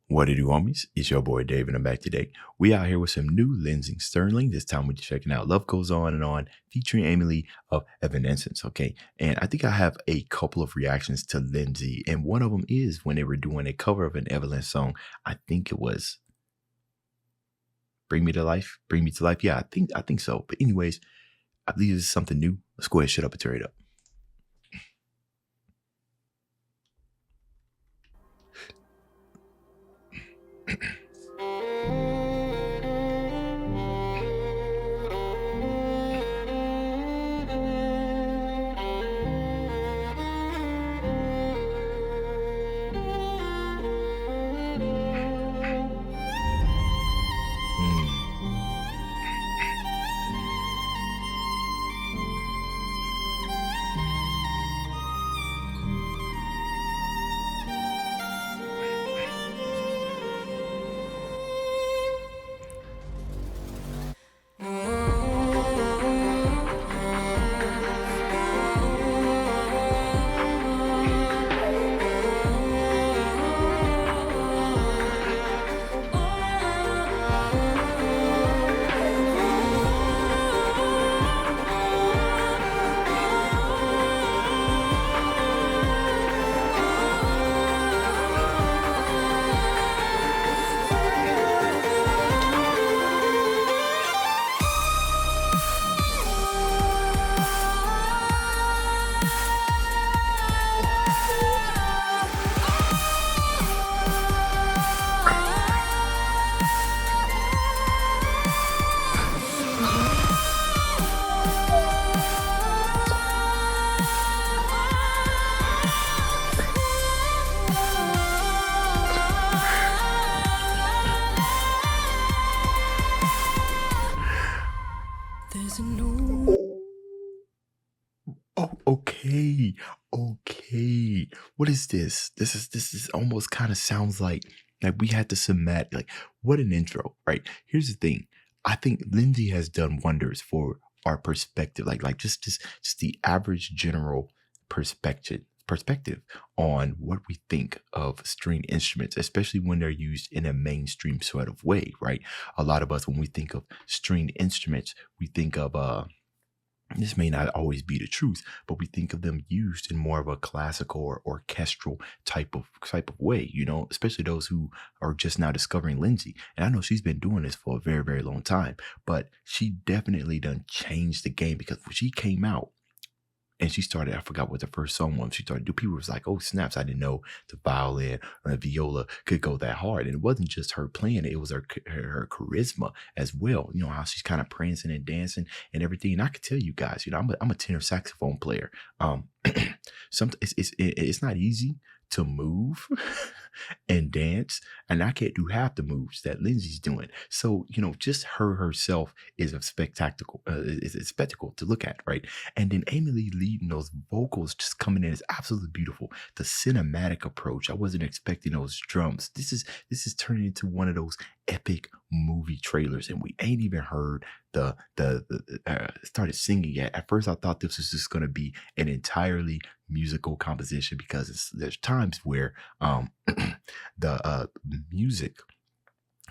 What it do, homies? It's your boy Dave, and I'm back today. We out here with some new Lindsey Stirling. This time we're checking out Love Goes On and On, featuring Amy Lee of Evanescence, okay? And I think I have a couple of reactions to Lindsey, and one of them is when they were doing a cover of an Evanescence song. I think it was Bring Me to Life. Bring Me to Life. Yeah, I think so. But anyways, I believe this is something new. Let's go ahead, shut up and turn it up. Oh, okay. Okay. What is this? This is almost kind of sounds like we had to submit like what an intro, right? Here's the thing. I think Lindsey has done wonders for our perspective, like just the average general perspective on what we think of string instruments, especially when they're used in a mainstream sort of way, right? A lot of us, when we think of string instruments, we think of this may not always be the truth, but we think of them used in more of a classical or orchestral type of way, you know, especially those who are just now discovering Lindsey. And I know she's been doing this for a very, very long time, but she definitely done changed the game, because when she came out and she started, I forgot what the first song was, she started to do, people was like, oh snaps, I didn't know the violin or the viola could go that hard. And it wasn't just her playing it was her charisma as well. You know, how she's kind of prancing and dancing and everything. And I could tell you guys, you know, I'm a tenor saxophone player. It's not easy to move and dance, and I can't do half the moves that Lindsey's doing. So, you know, just her herself is a spectacle, is a spectacle to look at, right? And then Amy Lee leading those vocals just coming in is absolutely beautiful. The cinematic approach, I wasn't expecting those drums. This is turning into one of those epic movie trailers, and we ain't even heard the started singing yet. At first I thought this was just going to be an entirely musical composition, because there's times where the music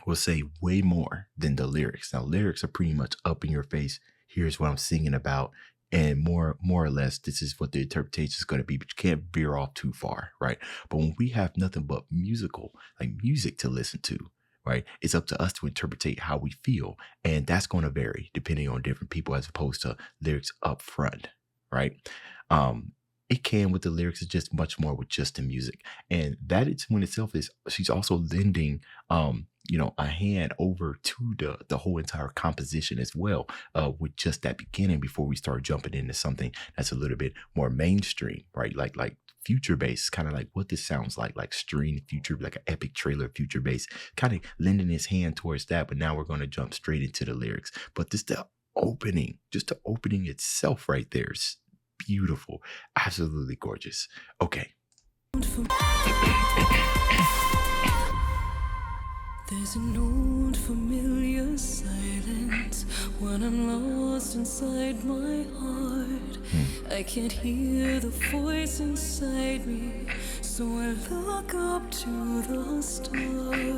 will say way more than the lyrics. Now lyrics are pretty much up in your face, here's what I'm singing about, and more or less this is what the interpretation is going to be, but you can't veer off too far, right? But when we have nothing but music to listen to, right, it's up to us to interpret how we feel, and that's going to vary depending on different people as opposed to lyrics up front, right? It can with the lyrics, is just much more with just the music, and that it's when itself is she's also lending you know, a hand over to the whole entire composition as well, with just that beginning, before we start jumping into something that's a little bit more mainstream, right? Like future bass, kind of like what this sounds like string future, like an epic trailer future bass, kind of lending his hand towards that. But now we're going to jump straight into the lyrics. But just the opening itself right there is beautiful, absolutely gorgeous. Okay. There's an old familiar silence when I'm lost inside my heart. I can't hear the voice inside me, so I look up to the stars.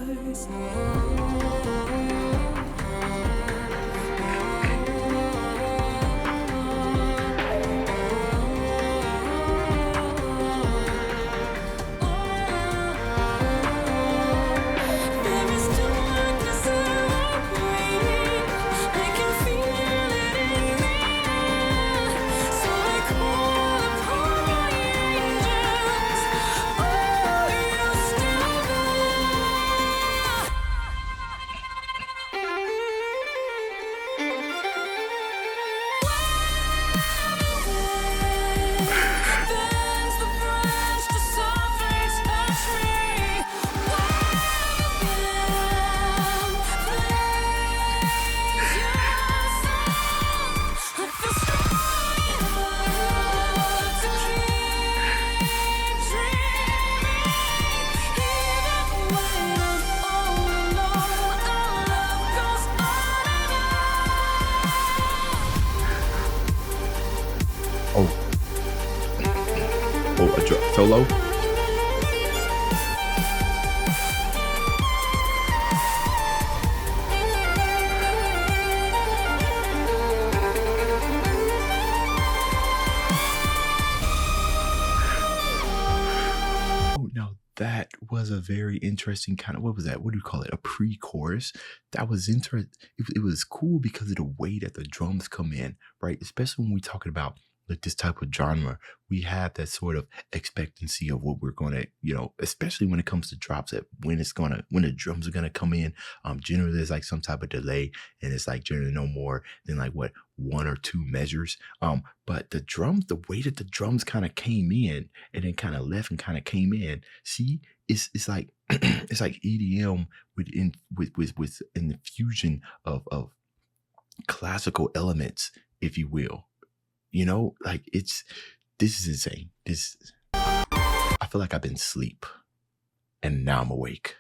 Oh, oh, a solo. Oh, now that was a very interesting kind of, what was that? What do you call it? A pre-chorus. That was interesting. It was cool because of the way that the drums come in, right? Especially when we're talking about like this type of genre, we have that sort of expectancy of what we're gonna, especially when it comes to drops, that when the drums are gonna come in. Generally there's like some type of delay, and it's like generally no more than like what, one or two measures. But the drums, the way that the drums kind of came in and then kind of left and kind of came in, see, it's like it's like EDM with an infusion of classical elements, if you will. Like this is insane. I feel like I've been asleep and now I'm awake.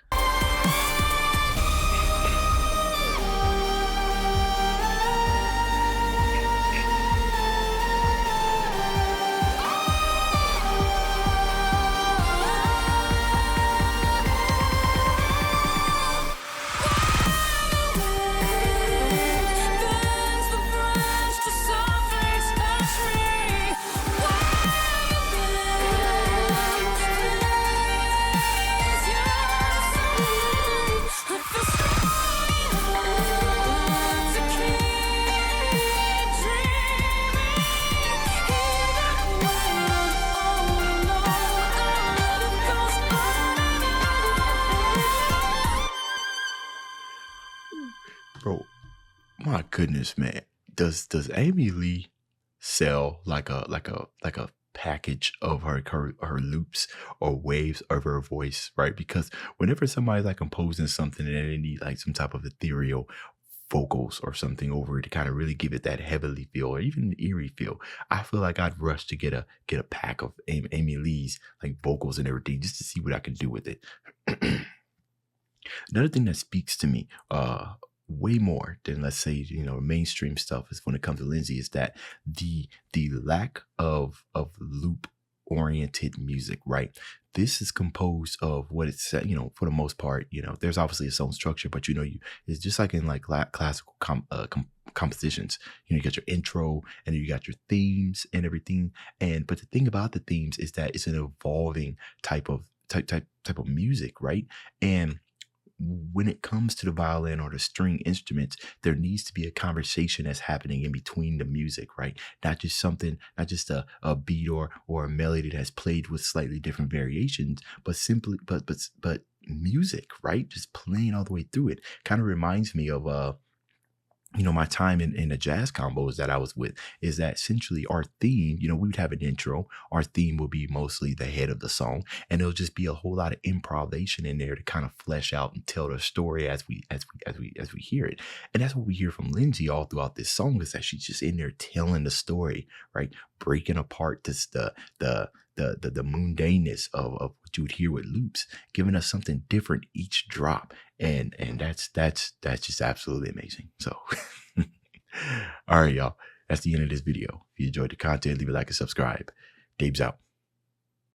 Bro, my goodness, man. Does Amy Lee sell like a package of her loops or waves of her voice, right? Because whenever somebody's like composing something and they need like some type of ethereal vocals or something over it to kind of really give it that heavily feel or even eerie feel, I feel like I'd rush to get a pack of Amy Lee's like vocals and everything just to see what I can do with it. Another thing that speaks to me way more than, let's say, mainstream stuff is when it comes to Lindsay, is that the lack of loop oriented music, right? This is composed of what it's, for the most part, there's obviously its own structure, but it's just like in like classical compositions. You got your intro and then you got your themes and everything. But the thing about the themes is that it's an evolving type of music, right? And when it comes to the violin or the string instruments, there needs to be a conversation that's happening in between the music, right? Not just a beat or a melody that's played with slightly different variations, but simply, but music, right? Just playing all the way through it. Kind of reminds me of, my time in the jazz combos that I was with, is that essentially our theme, we would have an intro. Our theme will be mostly the head of the song, and it'll just be a whole lot of improvisation in there to kind of flesh out and tell the story as we hear it. And that's what we hear from Lindsay all throughout this song, is that she's just in there telling the story, right? Breaking apart the mundaneness of what you would hear with loops, giving us something different each drop. And that's just absolutely amazing. So all right, y'all, that's the end of this video. If you enjoyed the content, leave a like and subscribe. Dave's out.